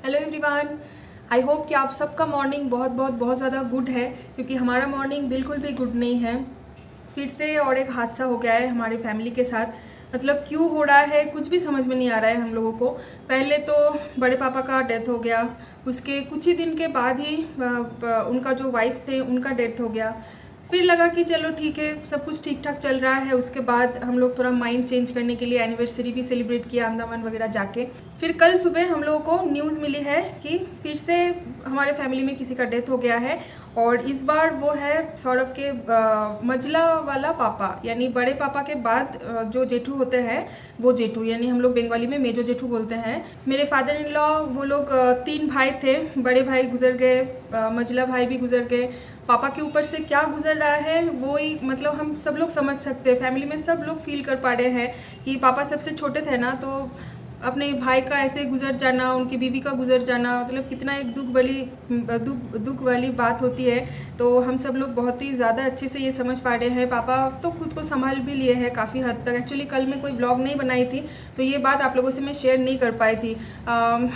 Hello everyone, I hope कि आप सबका मॉर्निंग बहुत बहुत बहुत ज़्यादा गुड है, क्योंकि हमारा मॉर्निंग बिल्कुल भी गुड नहीं है। फिर से और एक हादसा हो गया है हमारी फैमिली के साथ। मतलब क्यों हो रहा है कुछ भी समझ में नहीं आ रहा है हम लोगों को। पहले तो बड़े पापा का डेथ हो गया, उसके कुछ ही दिन के बाद ही उनका जो वाइफ थे उनका डेथ हो गया। फिर लगा कि चलो ठीक है, सब कुछ ठीक ठाक चल रहा है। उसके बाद हम लोग थोड़ा माइंड चेंज करने के लिए एनिवर्सरी भी सेलिब्रेट किया अंडमान वगैरह जाके। फिर कल सुबह हम लोगों को न्यूज़ मिली है कि फिर से हमारे फैमिली में किसी का डेथ हो गया है, और इस बार वो है सौरभ के मझला वाला पापा, यानी बड़े पापा के बाद जो जेठू होते हैं वो जेठू, यानी हम लोग बंगाली में मेजो जेठू बोलते हैं। मेरे फादर इन लॉ वो लोग 3 भाई थे, बड़े भाई गुजर गए, मझला भाई भी गुजर गए। पापा के ऊपर से क्या गुजर रहा है वो ही मतलब हम सब लोग समझ सकते हैं, फैमिली में सब लोग फील कर पा रहे हैं कि पापा सबसे छोटे थे ना, तो अपने भाई का ऐसे गुजर जाना, उनकी बीवी का गुजर जाना, मतलब कितना एक दुख वाली बात होती है। तो हम सब लोग बहुत ही ज़्यादा अच्छे से ये समझ पा रहे हैं। पापा तो खुद को संभाल भी लिए हैं काफ़ी हद तक। एक्चुअली कल मैं कोई ब्लॉग नहीं बनाई थी, तो ये बात आप लोगों से मैं शेयर नहीं कर पाई थी।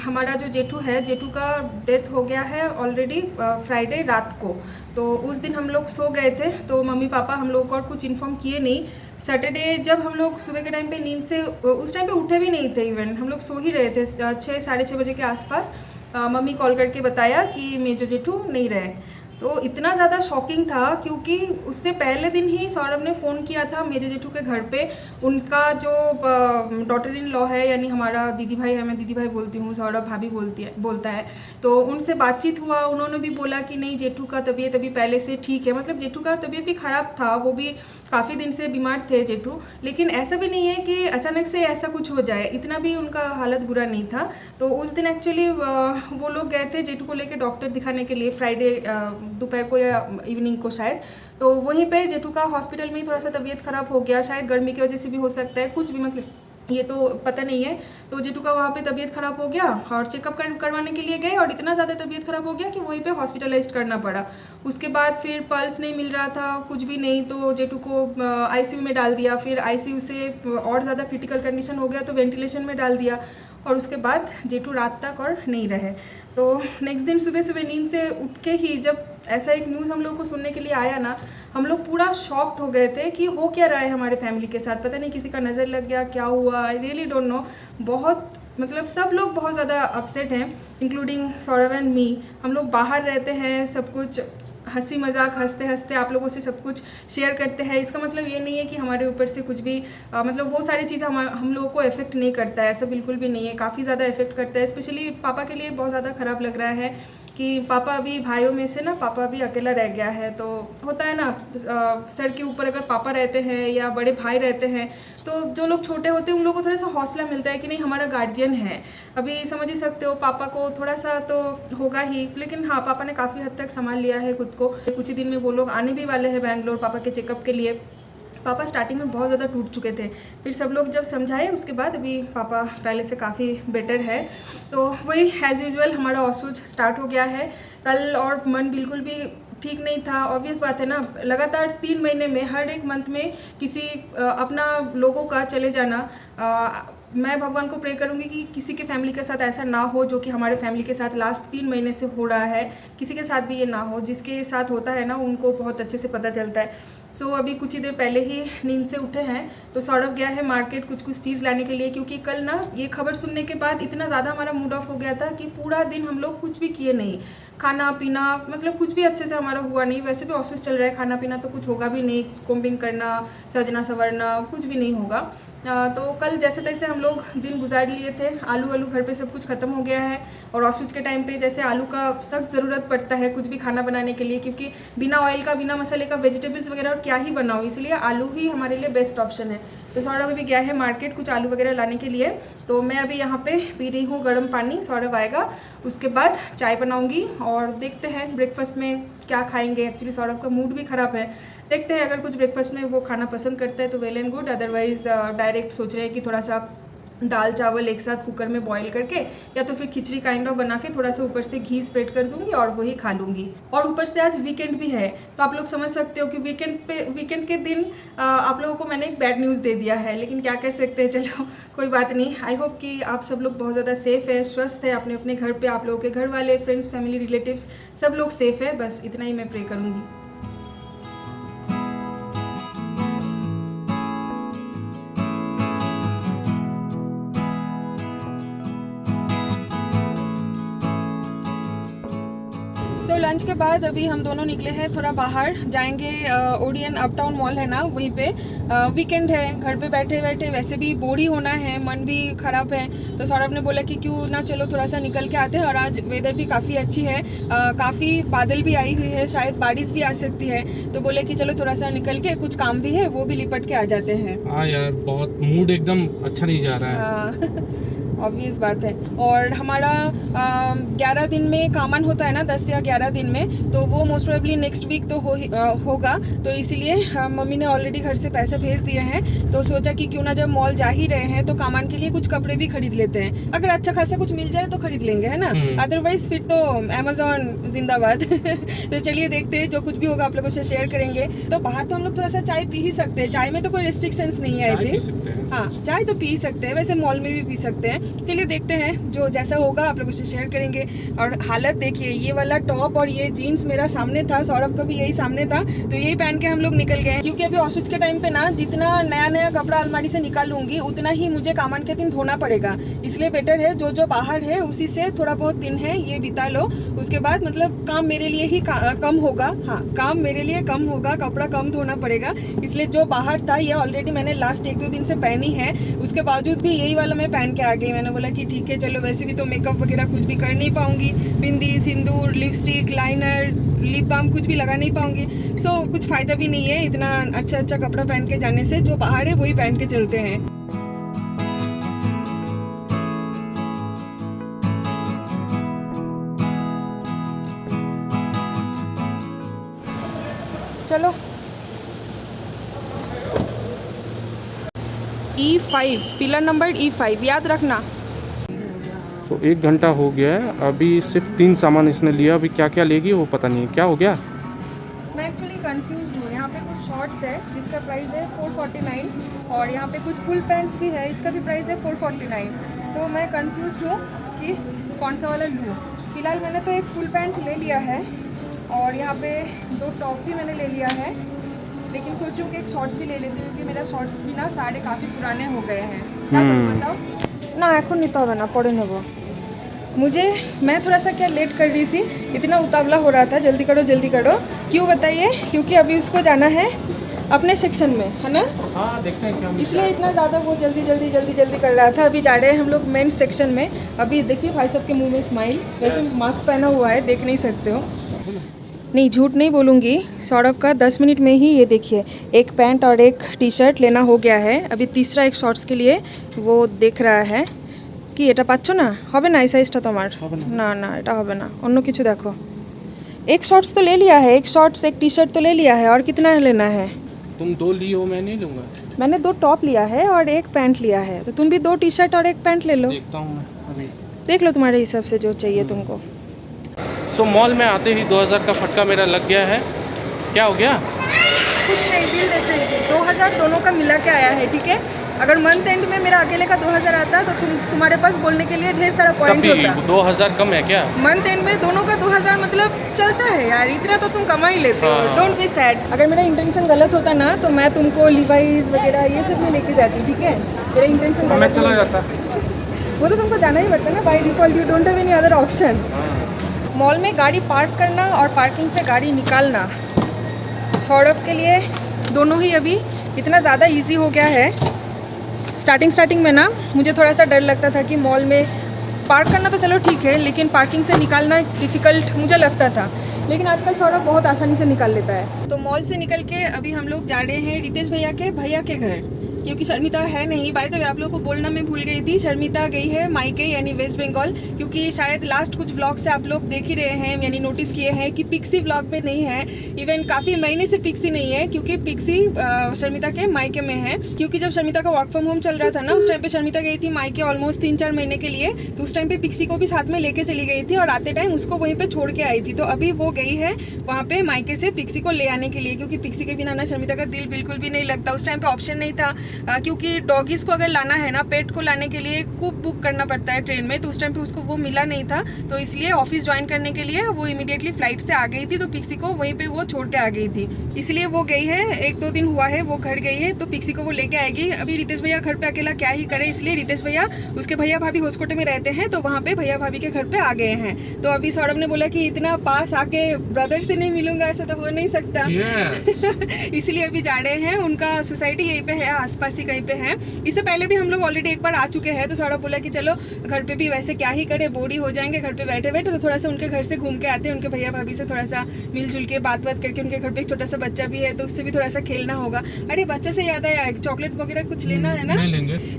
हमारा जो जेठू है, जेठू का डेथ हो गया है ऑलरेडी फ्राइडे रात को। तो उस दिन हम लोग सो गए थे, तो मम्मी पापा हम लोग को और कुछ इन्फॉर्म किए नहीं। सैटरडे जब हम लोग सुबह के टाइम पे नींद से, उस टाइम पे उठे भी नहीं थे, इवन हम लोग सो ही रहे थे 6 साढ़े 6 बजे के आसपास। मम्मी कॉल करके बताया कि मेजो जेठू नहीं रहे। तो इतना ज़्यादा शॉकिंग था, क्योंकि उससे पहले दिन ही सौरभ ने फ़ोन किया था मेजो जेठू के घर पे। उनका जो डॉटर इन लॉ है, यानी हमारा दीदी भाई है, मैं दीदी भाई बोलती हूँ, सौरभ भाभी बोलता है। तो उनसे बातचीत हुआ, उन्होंने भी बोला कि नहीं, जेठू का तबीयत अभी पहले से ठीक है। मतलब जेठू का तबीयत भी ख़राब था, वो भी काफ़ी दिन से बीमार थे जेठू, लेकिन ऐसा भी नहीं है कि अचानक से ऐसा कुछ हो जाए, इतना भी उनका हालत बुरा नहीं था। तो उस दिन एक्चुअली वो लोग गए थे जेठू को लेके डॉक्टर दिखाने के लिए, फ्राइडे दोपहर को या इवनिंग को शायद। तो वहीं पे जेठू का हॉस्पिटल में थोड़ा सा तबीयत ख़राब हो गया, शायद गर्मी की वजह से भी हो सकता है, कुछ भी मतलब ये तो पता नहीं है। तो जेठू का वहाँ पे तबीयत ख़राब हो गया और चेकअप करवाने के लिए गए, और इतना ज़्यादा तबीयत ख़राब हो गया कि वहीं पे हॉस्पिटलाइज्ड करना पड़ा। उसके बाद फिर पल्स नहीं मिल रहा था, कुछ भी नहीं, तो जेठू को आईसीयू में डाल दिया। फिर आईसीयू से और ज़्यादा क्रिटिकल कंडीशन हो गया तो वेंटिलेशन में डाल दिया, और उसके बाद जेठू रात तक और नहीं रहे। तो नेक्स्ट दिन सुबह सुबह नींद से उठ के ही जब ऐसा एक न्यूज़ हम लोग को सुनने के लिए आया ना, हम लोग पूरा शॉक्ड हो गए थे कि हो क्या रहा है हमारे फैमिली के साथ। पता नहीं किसी का नज़र लग गया, क्या हुआ, आई रियली डोंट नो। बहुत मतलब सब लोग बहुत ज़्यादा अपसेट हैं, इंक्लूडिंग सौरभ एंड मी। हम लोग बाहर रहते हैं, सब कुछ हंसी मजाक हंसते हंसते आप लोगों से सब कुछ शेयर करते हैं। इसका मतलब ये नहीं है कि हमारे ऊपर से कुछ भी मतलब वो सारी चीज़ें हम लोगों को इफेक्ट नहीं करता है, ऐसा बिल्कुल भी नहीं है। काफ़ी ज़्यादा इफेक्ट करता है, स्पेशली पापा के लिए बहुत ज़्यादा ख़राब लग रहा है कि पापा अभी भाइयों में से ना पापा अभी अकेला रह गया है। तो होता है ना, सर के ऊपर अगर पापा रहते हैं या बड़े भाई रहते हैं, तो जो लोग छोटे होते हैं उन लोगों को थोड़ा सा हौसला मिलता है कि नहीं, हमारा गार्जियन है। अभी समझ ही सकते हो, पापा को थोड़ा सा तो होगा ही, लेकिन हाँ, पापा ने काफ़ी हद तक संभाल लिया है खुद को। कुछ ही दिन में वो लोग आने भी वाले हैं बैंगलोर पापा के चेकअप के लिए। पापा स्टार्टिंग में बहुत ज़्यादा टूट चुके थे, फिर सब लोग जब समझाए उसके बाद अभी पापा पहले से काफ़ी बेटर है। तो वही एज़ यूजुअल हमारा ऑसूज स्टार्ट हो गया है कल, और मन बिल्कुल भी ठीक नहीं था। ऑब्वियस बात है ना, लगातार 3 महीने में हर एक मंथ में किसी अपना लोगों का चले जाना, मैं भगवान को प्रे करूँगी कि किसी के फैमिली के साथ ऐसा ना हो जो कि हमारे फैमिली के साथ लास्ट 3 महीने से हो रहा है। किसी के साथ भी ये ना हो, जिसके साथ होता है ना उनको बहुत अच्छे से पता चलता है। सो अभी कुछ ही देर पहले ही नींद से उठे हैं, तो सौरभ गया है मार्केट कुछ चीज़ लाने के लिए, क्योंकि कल ना ये खबर सुनने के बाद इतना ज़्यादा हमारा मूड ऑफ हो गया था कि पूरा दिन हम लोग कुछ भी किए नहीं, खाना पीना मतलब कुछ भी अच्छे से हमारा हुआ नहीं। वैसे भी ऑफिस चल रहा है, खाना पीना तो कुछ होगा भी नहीं, कोम्बिंग करना, सजना संवरना कुछ भी नहीं होगा। तो कल जैसे तैसे हम लोग दिन गुजार लिए थे। आलू घर पे सब कुछ ख़त्म हो गया है, और ऑफिस के टाइम पे जैसे आलू का सख्त ज़रूरत पड़ता है कुछ भी खाना बनाने के लिए, क्योंकि बिना ऑयल का बिना मसाले का वेजिटेबल्स वगैरह और क्या ही बनाओ, इसलिए आलू ही हमारे लिए बेस्ट ऑप्शन है। तो सौरभ अभी गया है मार्केट कुछ आलू वगैरह लाने के लिए, तो मैं अभी यहाँ पे पी रही हूँ गर्म पानी। सौरभ आएगा उसके बाद चाय बनाऊँगी, और देखते हैं ब्रेकफास्ट में क्या खाएंगे। एक्चुअली सौरभ का मूड भी ख़राब है, देखते हैं अगर कुछ ब्रेकफास्ट में वो खाना पसंद करता है तो well and good, otherwise direct सोच रहे हैं कि थोड़ा सा दाल चावल एक साथ कुकर में बॉईल करके, या तो फिर खिचड़ी काइंड ऑफ बना के थोड़ा सा ऊपर से घी स्प्रेड कर दूंगी और वही खा लूँगी। और ऊपर से आज वीकेंड भी है, तो आप लोग समझ सकते हो कि वीकेंड के दिन आप लोगों को मैंने एक बैड न्यूज़ दे दिया है, लेकिन क्या कर सकते हैं, चलो कोई बात नहीं। आई होप कि आप सब लोग बहुत ज़्यादा सेफ़ है, स्वस्थ है अपने अपने घर पर, आप लोगों के घर वाले, फ्रेंड्स, फैमिली, रिलेटिव्स सब लोग सेफ़ है, बस इतना ही मैं प्रे करूँगी। लंच के बाद अभी हम दोनों निकले हैं थोड़ा बाहर, जाएंगे ओडियन अपटाउन मॉल है ना, वहीं पे वीकेंड है, घर पे बैठे बैठे वैसे भी बोर ही होना है, मन भी ख़राब है, तो सौरभ ने बोला कि क्यों ना चलो थोड़ा सा निकल के आते हैं। और आज वेदर भी काफ़ी अच्छी है, काफ़ी बादल भी आई हुई है, शायद बारिश भी आ सकती है, तो बोले कि चलो थोड़ा सा निकल के, कुछ काम भी है वो भी लिपट के आ जाते हैं। हाँ यार, बहुत मूड एकदम अच्छा नहीं जा रहा है। ऑब्वियस बात है। और हमारा 11 दिन में कामन होता है ना, 10 या 11 दिन में, तो वो मोस्ट प्रोबेबली नेक्स्ट वीक तो होगा, तो इसीलिए मम्मी ने ऑलरेडी घर से पैसे भेज दिए हैं, तो सोचा कि क्यों ना जब मॉल जा ही रहे हैं तो कामन के लिए कुछ कपड़े भी खरीद लेते हैं, अगर अच्छा खासा कुछ मिल जाए तो खरीद लेंगे, है ना, अदरवाइज फिर तो अमेजोन जिंदाबाद। तो चलिए देखते हैं, जो कुछ भी होगा आप लोगों से शेयर करेंगे। तो बाहर तो हम लोग थोड़ा सा चाय पी ही सकते हैं, चाय में तो कोई रिस्ट्रिक्शंस नहीं है, आई थिंक। हाँ, चाय तो पी सकते हैं, वैसे मॉल में भी पी सकते हैं। चलिए देखते हैं, जो जैसा होगा आप लोगों से शेयर करेंगे। और हालत देखिए, ये वाला टॉप और ये जीन्स मेरा सामने था, सौरभ का भी यही सामने था, तो यही पहन के हम लोग निकल गए, क्योंकि अभी ऑफिस के टाइम पे ना जितना नया नया कपड़ा अलमारी से निकालूंगी उतना ही मुझे कामन के दिन धोना पड़ेगा, इसलिए बेटर है जो बाहर है उसी से थोड़ा बहुत दिन है ये बिता लो, उसके बाद मतलब काम मेरे लिए ही कम होगा। हाँ, काम मेरे लिए कम होगा, कपड़ा कम धोना पड़ेगा, इसलिए जो बाहर था ये ऑलरेडी मैंने लास्ट 1-2 दिन से पहनी है, उसके बावजूद भी यही वाला मैं पहन के आ गई। मैंने बोला कि ठीक है चलो, वैसे भी तो मेकअप वगैरह कुछ भी कर नहीं पाऊंगी, बिंदी, सिंदूर, लिपस्टिक, लाइनर, लिप बाम कुछ भी लगा नहीं पाऊंगी, सो कुछ फ़ायदा भी नहीं है इतना अच्छा अच्छा कपड़ा पहन के जाने से, जो बाहर है वही पहन के चलते हैं। चलो, E5 पिलर नंबर E5 याद रखना। तो 1 घंटा हो गया है, अभी सिर्फ 3 सामान इसने लिया, अभी क्या क्या लेगी वो पता नहीं है, क्या हो गया। मैं एक्चुअली कंफ्यूज हूँ, यहाँ पे कुछ शॉर्ट्स है जिसका प्राइस है 449, और यहाँ पे कुछ फुल पैंट्स भी है, इसका भी प्राइस है 449। सो मैं कंफ्यूज हूँ कि कौन सा वाला लूँ। फिलहाल मैंने तो एक फुल पैंट ले लिया है, और यहाँ पे 2 टॉप भी मैंने ले लिया है, लेकिन सोच रही हूँ कि एक शॉर्ट्स भी ले लेती हूँ, क्योंकि मेरा शॉर्ट्स भी ना सारे काफ़ी पुराने हो गए हैं। क्या करूँ बताओ ना, এখন নিতে হবে না, পরে নেব। मैं थोड़ा सा क्या लेट कर रही थी, इतना उतावला हो रहा था, जल्दी करो। क्यों बताइए? क्योंकि अभी उसको जाना है अपने सेक्शन में, है ना। हाँ, देखते हैं क्या, इसलिए इतना ज़्यादा वो जल्दी कर रहा था। अभी जा रहे हैं हम लोग मेन सेक्शन में। अभी देखिए भाई साहब के मुंह में स्माइल, वैसे मास्क पहना हुआ है, देख नहीं सकते हो। नहीं, झूठ नहीं बोलूँगी, सौरभ का 10 मिनट में ही ये देखिए एक पैंट और एक टी शर्ट लेना हो गया है। अभी तीसरा एक शॉर्ट्स के लिए वो देख रहा है कि এটা পাচ্ছ না, হবে না এই সাইজটা তোমার, না এটা হবে না, অন্য কিছু দেখো। एक शॉर्ट्स तो ले लिया है, एक शॉर्ट्स एक टी शर्ट तो ले लिया है, और कितना लेना है? तुम 2 ली हो, मैं नहीं लूँगा। मैंने 2 टॉप लिया है और एक पैंट लिया है, तो तुम भी 2 टी शर्ट और एक पैंट ले लो। देखता हूँ मैं अभी, देख लो तुम्हारे हिसाब से जो चाहिए तुमको। सो मॉल में आते ही 2000 का फटका मेरा लग गया है। क्या हो गया? कुछ नहीं, बिल देख रही थी, 2000 दोनों का मिला के आया है, ठीक है। अगर मंथ एंड में मेरा अकेले का 2000 आता तो तुम्हारे पास बोलने के लिए ढेर सारा पॉइंट होता। 2000 कम है क्या? मंथ एंड में दोनों का 2000 मतलब चलता है यार, इतना तो तुम कमा ही लेते हो। Don't be sad. अगर मेरा इंटेंशन गलत होता ना तो मैं तुमको लिवाइज वगैरह ये सब में लेके जाती, ठीक है। मेरा इंटेंशन मैं चला जाता, वो तो तुमको जाना ही पड़ता ना, by default you don't have any other option. Mall में गाड़ी पार्क करना और पार्किंग से गाड़ी निकालना सौरभ के लिए दोनों ही अभी इतना ज़्यादा ईजी हो गया है। स्टार्टिंग में ना मुझे थोड़ा सा डर लगता था कि मॉल में पार्क करना तो चलो ठीक है, लेकिन पार्किंग से निकालना डिफ़िकल्ट मुझे लगता था, लेकिन आजकल सौरभ बहुत आसानी से निकाल लेता है। तो मॉल से निकल के अभी हम लोग जा रहे हैं रितेश भैया के घर, क्योंकि शर्मिता है नहीं। बाय द वे आप लोगों को बोलना मैं भूल गई थी, शर्मिता गई है मायके यानी वेस्ट बंगाल, क्योंकि शायद लास्ट कुछ व्लॉग से आप लोग देख ही रहे हैं यानी नोटिस किए हैं कि पिक्सी व्लॉग में नहीं है। इवन काफ़ी महीने से पिक्सी नहीं है, क्योंकि पिक्सी शर्मिता के मायके में है। क्योंकि जब शर्मिता का वर्क फ्रॉम होम चल रहा था ना, उस टाइम पे शर्मिता गई थी मायके ऑलमोस्ट 3-4 महीने के लिए। तो उस टाइम पे पिक्सी को भी साथ में लेके चली गई थी और आते टाइम उसको वहीं पे छोड़ के आई थी। तो अभी वो गई है वहाँ पे मायके से पिक्सी को ले आने के लिए, क्योंकि पिक्सी के बिना ना शर्मिता का दिल बिल्कुल भी नहीं लगता। उस टाइम पे ऑप्शन नहीं था, क्योंकि डॉगीज को अगर लाना है ना, पेट को लाने के लिए खूब बुक करना पड़ता है ट्रेन में। तो उस टाइम पे उसको वो मिला नहीं था, तो इसलिए ऑफिस ज्वाइन करने के लिए वो इमीडिएटली फ्लाइट से आ गई थी। तो पिक्सी को वहीं पे वो छोड़ के आ गई थी, इसलिए वो गई है। 1-2 दिन हुआ है वो घर गई है, तो पिक्सी को वो लेके आएगी। अभी रितेश भैया घर पे अकेला क्या ही करे, इसलिए रितेश भैया उसके भैया भाभी होस्कोटे में रहते हैं, तो वहाँ पे भैया भाभी के घर पे आ गए हैं। तो अभी सौरभ ने बोला कि इतना पास आके ब्रदर से नहीं मिलूंगा, ऐसा तो हो नहीं सकता। इसलिए अभी जा रहे हैं। उनका सोसाइटी यहीं पे है, आसपास ही कहीं पे है। इससे पहले भी हम लोग ऑलरेडी एक बार आ चुके हैं। तो सौरभ बोला कि चलो घर पे भी वैसे क्या ही करे, बोर ही हो जाएंगे घर पे बैठे बैठे, तो थोड़ा सा उनके घर से घूम के आते हैं। उनके भैया भाभी से थोड़ा सा मिलजुल के बात करके, उनके घर पे एक छोटा सा बच्चा भी है, तो उससे भी थोड़ा सा खेलना होगा। अरे बच्चे से याद आया, चॉकलेट वगैरह कुछ लेना है ना,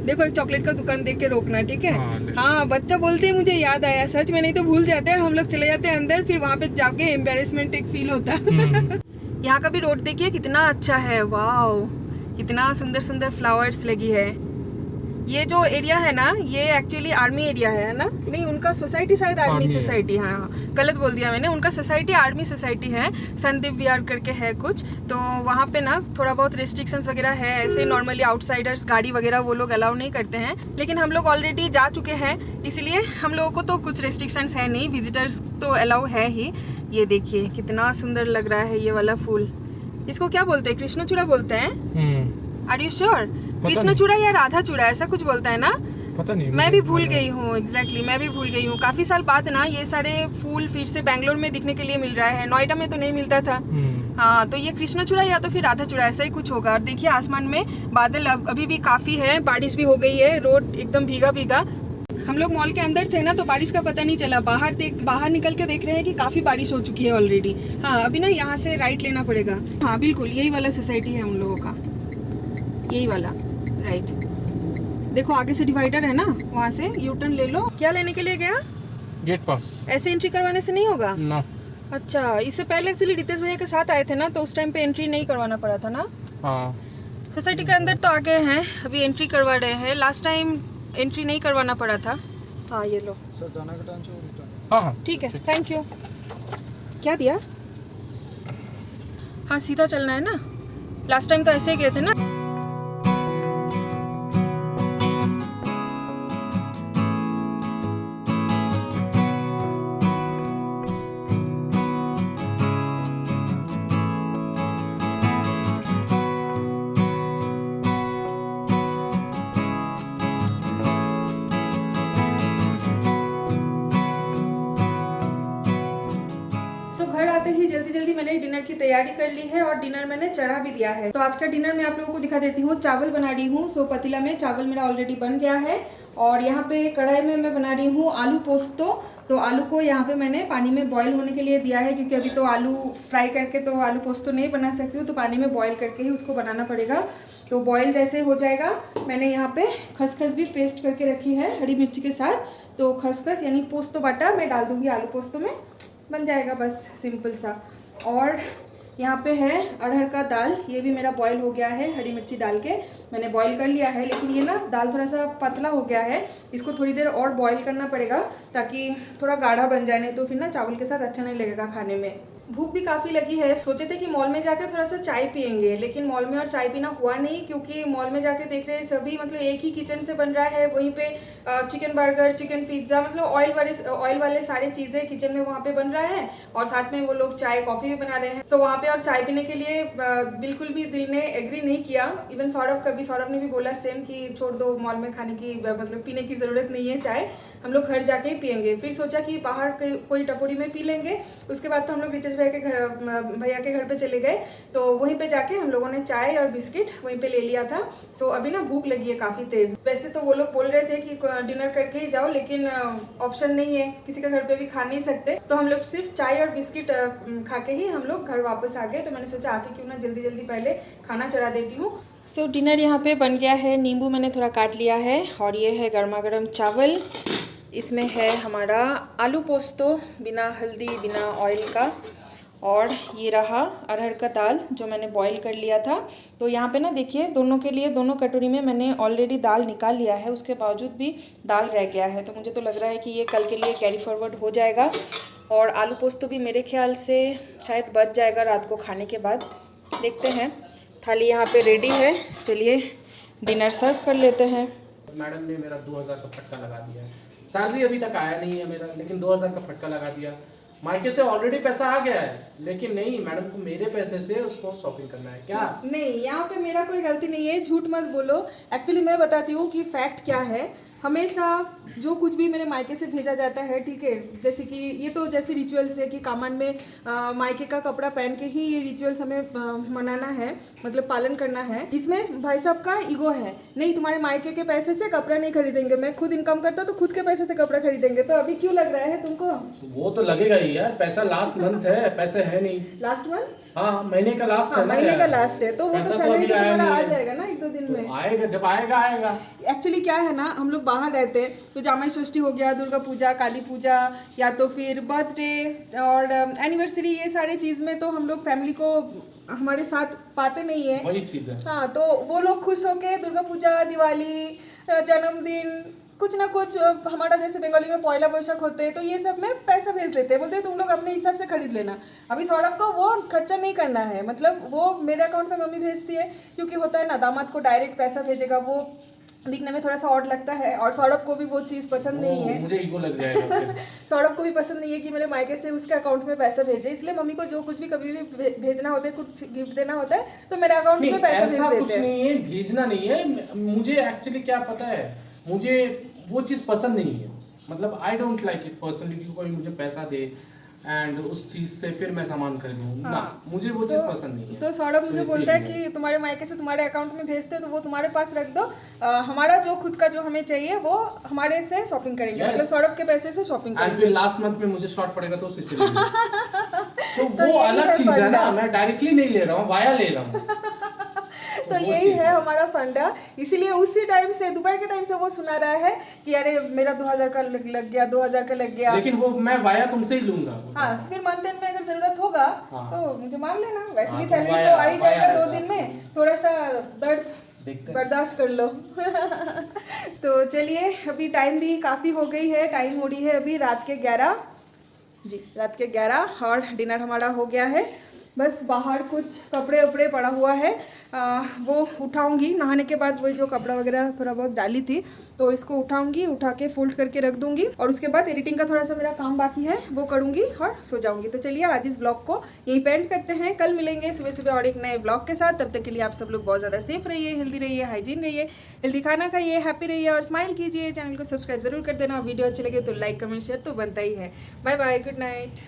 देखो एक चॉकलेट का दुकान देख के रोकना, ठीक है? हाँ, बच्चा बोलते ही मुझे याद आया, सच में नहीं तो भूल जाते हैं। हम लोग चले जाते हैं अंदर, फिर वहाँ पे जाके एम्बेरसमेंट एक फील होता है। यहाँ का भी रोड देखिए कितना अच्छा है, वाओ कितना सुंदर सुंदर फ्लावर्स लगी है। ये जो एरिया है ना, ये एक्चुअली आर्मी एरिया है ना? नहीं, उनका सोसाइटी शायद आर्मी सोसाइटी, हाँ गलत बोल दिया मैंने। उनका सोसाइटी आर्मी सोसाइटी है, संदीप विहार करके है कुछ। तो वहाँ पे ना थोड़ा बहुत रेस्ट्रिक्शंस वगैरह है। ऐसे नॉर्मली आउटसाइडर्स गाड़ी वगैरह वो लोग अलाउ नहीं करते हैं, लेकिन हम लोग ऑलरेडी जा चुके हैं, इसलिए हम लोगों को तो कुछ रेस्ट्रिक्शंस है नहीं, विजिटर्स तो अलाउ है ही। ये देखिए कितना सुंदर लग रहा है ये वाला फूल। इसको क्या बोलते हैं? कृष्णचूड़ा बोलते हैं? Are you sure? कृष्णचूड़ा या राधा चूड़ा ऐसा कुछ बोलता है ना, पता नहीं, मैं भी भूल गई हूँ। एग्जैक्टली मैं भी भूल गई हूँ। काफी साल बाद ना ये सारे फूल फिर से बैंगलोर में दिखने के लिए मिल रहा है, नोएडा में तो नहीं मिलता था। हाँ, तो ये कृष्णचूड़ा या तो फिर राधा चूड़ा ऐसा ही कुछ होगा। और देखिए आसमान में बादल अभी भी काफी है, बारिश भी हो गई है, रोड एकदम भीगा भीगा। हम लोग मॉल के अंदर थे ना, तो बारिश का पता नहीं चला। बाहर निकल के देख रहे हैं कि काफी बारिश हो चुकी है ऑलरेडी। हाँ, अभी ना यहाँ से राइट लेना पड़ेगा। हाँ बिल्कुल, यही वाला सोसाइटी है उन लोगों का, यही वाला राइट। देखो आगे से डिवाइडर है ना, वहाँ से यू टर्न ले लो। क्या लेने के लिए गया? गेट पास। ऐसे एंट्री करवाने से नहीं होगा ना? अच्छा, इससे पहले एक्चुअली रितेश भैया के साथ आए थे ना, तो उस टाइम पे एंट्री नहीं करवाना पड़ा था ना। हाँ, सोसाइटी के अंदर तो आ गए हैं, अभी एंट्री करवा रहे हैं। लास्ट टाइम एंट्री नहीं करवाना पड़ा था। हाँ ये लो सर, जाने का टाइम से। हाँ ठीक है, थैंक यू। क्या दिया? हाँ सीधा चलना है ना, लास्ट टाइम तो ऐसे ही गए थे ना। घर आते ही जल्दी जल्दी मैंने डिनर की तैयारी कर ली है और डिनर मैंने चढ़ा भी दिया है। तो आज का डिनर मैं आप लोगों को दिखा देती हूँ। चावल बना रही हूँ, सो पतीला में चावल मेरा ऑलरेडी बन गया है। और यहाँ पे कढ़ाई में मैं बना रही हूँ आलू पोस्तो। तो आलू को यहाँ पे मैंने पानी में बॉईल होने के लिए दिया है, क्योंकि अभी तो आलू फ्राई करके तो आलू पोस्तो नहीं बना सकती हूँ, तो पानी में बॉईल करके ही उसको बनाना पड़ेगा। तो बॉईल जैसे हो जाएगा, मैंने यहाँ पे खसखस भी पेस्ट करके रखी है हरी मिर्ची के साथ। तो खसखस यानी पोस्तो बाटा मैं डाल दूँगी आलू पोस्तो में, बन जाएगा बस सिंपल सा। और यहाँ पे है अरहर का दाल, ये भी मेरा बॉईल हो गया है, हरी मिर्ची डाल के मैंने बॉईल कर लिया है। लेकिन ये ना दाल थोड़ा सा पतला हो गया है, इसको थोड़ी देर और बॉईल करना पड़ेगा ताकि थोड़ा गाढ़ा बन जाए, नहीं तो फिर ना चावल के साथ अच्छा नहीं लगेगा खाने में। भूख भी काफ़ी लगी है, सोचे थे कि मॉल में जाकर थोड़ा सा चाय पियेंगे, लेकिन मॉल में और चाय पीना हुआ नहीं, क्योंकि मॉल में जाके देख रहे हैं सभी मतलब एक ही किचन से बन रहा है, वहीं पे चिकन बर्गर, चिकन पिज्ज़ा, मतलब ऑयल वाले सारी चीज़ें किचन में वहाँ पे बन रहा है, और साथ में वो लोग चाय कॉफ़ी भी बना रहे हैं। तो वहाँ पे और चाय पीने के लिए बिल्कुल भी दिल ने एग्री नहीं किया। इवन सौरभ ने भी बोला सेम कि छोड़ दो, मॉल में खाने की मतलब पीने की ज़रूरत नहीं है चाय, हम लोग घर जाके ही पियेंगे। फिर सोचा कि बाहर कोई टपोरी में पी लेंगे। उसके बाद तो हम लोग रितेश भैया के घर पे चले गए, तो वहीं पे जाके हम लोगों ने चाय और बिस्किट वहीं पे ले लिया था। सो अभी ना भूख लगी है काफ़ी तेज़। वैसे तो वो लोग बोल रहे थे कि डिनर करके ही जाओ, लेकिन ऑप्शन नहीं है, किसी का घर पे भी खा नहीं सकते, तो हम लोग सिर्फ चाय और बिस्किट खा के ही हम लोग घर वापस आ गए। तो मैंने सोचा आके क्यों ना जल्दी जल्दी पहले खाना चढ़ा देती हूँ। सो डिनर यहाँ पे बन गया है। नींबू मैंने थोड़ा काट लिया है और ये है गर्मा गर्म चावल। इसमें है हमारा आलू पोस्तो बिना हल्दी बिना ऑयल का, और ये रहा अरहर का दाल जो मैंने बॉईल कर लिया था। तो यहाँ पे ना देखिए दोनों के लिए दोनों कटोरी में मैंने ऑलरेडी दाल निकाल लिया है, उसके बावजूद भी दाल रह गया है। तो मुझे तो लग रहा है कि ये कल के लिए कैरी फॉरवर्ड हो जाएगा। और आलू पोस्तो भी मेरे ख्याल से शायद बच जाएगा रात को खाने के बाद, देखते हैं। थाली यहाँ पे रेडी है, चलिए डिनर सर्व कर लेते हैं। मैडम ने मेरा 2000 का फटका लगा दिया है। सैलरी अभी तक आया नहीं है मेरा, लेकिन 2000 का फटका लगा दिया। मायके से ऑलरेडी पैसा आ गया है, लेकिन नहीं, मैडम को मेरे पैसे से उसको शॉपिंग करना है क्या? नहीं, यहाँ पे मेरा कोई गलती नहीं है, झूठ मत बोलो। एक्चुअली मैं बताती हूँ कि फैक्ट क्या है। हमेशा जो कुछ भी मेरे मायके से भेजा जाता है, ठीक है, जैसे कि ये तो जैसे रिचुअल्स है कि कामन में मायके का कपड़ा पहन के ही ये रिचुअल्स हमें मनाना है, मतलब पालन करना है। इसमें भाई साहब का ईगो है, नहीं तुम्हारे मायके के पैसे से कपड़ा नहीं खरीदेंगे, मैं खुद इनकम करता तो खुद के पैसे से कपड़ा खरीदेंगे। तो अभी क्यों लग रहा है तुमको? वो तो लगेगा ही यार, पैसा लास्ट मंथ है, पैसे है नहीं। Last month? हाँ, महीने का लास्ट है ना, महीने का लास्ट है, तो वो तो सैलरी तो तुम्हारा आ है। जाएगा ना 1-2 दिन में। आएगा, जब आएगा आएगा। एक्चुअली क्या है ना, हम लोग बाहर रहते हैं तो जामाई षष्ठी हो गया, दुर्गा पूजा, काली पूजा, या तो फिर बर्थडे और एनिवर्सरी, ये सारे चीज़ में तो हम लोग फैमिली को हमारे साथ पाते नहीं है, वही चीज़ है। हाँ, तो वो लोग खुश होके दुर्गा पूजा, दिवाली, जन्मदिन, कुछ ना कुछ, हमारा जैसे बंगाली में पहला बैसाख होते हैं, तो ये सब में पैसा भेज देते हैं, बोलते हैं तुम लोग अपने हिसाब से खरीद लेना। अभी सौरभ को वो खर्चा नहीं करना है, मतलब वो मेरे अकाउंट में मम्मी भेजती है, क्योंकि होता है ना दामाद को डायरेक्ट पैसा भेजेगा, वो दिखने में थोड़ा सा ऑड लगता है, और सौरभ को भी वो चीज़ पसंद नहीं है। मुझे ईगो लग जाएगा। सौरभ को भी पसंद नहीं है कि मेरे मायके से उसके अकाउंट में पैसा भेजे, इसलिए मम्मी को जो कुछ भी कभी भी भेजना होता है, कुछ गिफ्ट देना होता है, तो मेरे अकाउंट में पैसा भेज देते हैं। कुछ नहीं है, भेजना नहीं है। मुझे एक्चुअली क्या पता है, मुझे वो चीज़ पसंद नहीं है, मतलब I don't like it personally कि कोई मुझे पैसा दे एंड उस चीज़ से फिर मैं सामान खरीदूँ। हाँ, ना, मुझे वो चीज़ पसंद नहीं है। तो सौरभ मुझे बोलता है कि तुम्हारे मायके से तुम्हारे अकाउंट में भेजते हो तो वो तुम्हारे पास रख दो, हमारा जो खुद का जो हमें चाहिए वो हमारे से शॉपिंग करेंगे, मतलब सौरभ के पैसे से शॉपिंग करेंगे। फिर लास्ट मंथ में मुझे शॉर्ट पड़ेगा तो उससे तो वो अलग चीज़ है ना, मैं डायरेक्टली नहीं ले रहा हूँ, वाया ले रहा हूँ। तो यही है हमारा फंडा, इसीलिए उसी टाइम से, दोपहर के टाइम से वो सुना रहा है कि अरे मेरा 2000 का लग गया, 2000 का लग गया, लेकिन वो मैं वाया तुमसे ही लूंगा। हाँ, फिर मंथ एंड में अगर जरूरत होगा तो मुझे मांग लेना, वैसे भी सैलरी वाया, तो आ ही जाएगा 2 दिन में, थोड़ा सा दर्द बर्दाश्त कर लो। तो चलिए, अभी टाइम भी काफ़ी हो गई है, टाइम हो रही है अभी रात के 11 जी, रात के 11, और डिनर हमारा हो गया है। बस बाहर कुछ कपड़े वपड़े पड़ा हुआ है, वो उठाऊंगी नहाने के बाद, वही जो कपड़ा वगैरह थोड़ा बहुत डाली थी तो इसको उठाऊंगी, उठा के फोल्ड करके रख दूंगी, और उसके बाद एडिटिंग का थोड़ा सा मेरा काम बाकी है वो करूंगी और सो जाऊंगी। तो चलिए आज इस ब्लॉग को यहीं पे एंड करते हैं, कल मिलेंगे सुबह सुबह और एक नए ब्लॉग के साथ। तब तक के लिए आप सब लोग बहुत ज़्यादा सेफ रहिए, हेल्दी रहिए, हाइजीन रहिए, हेल्दी खाना खाइए, हैप्पी रहिए और स्माइल कीजिए। चैनल को सब्सक्राइब जरूर कर देना, वीडियो अच्छी लगे तो लाइक कमेंट शेयर तो बनता ही है। Bye bye, good night.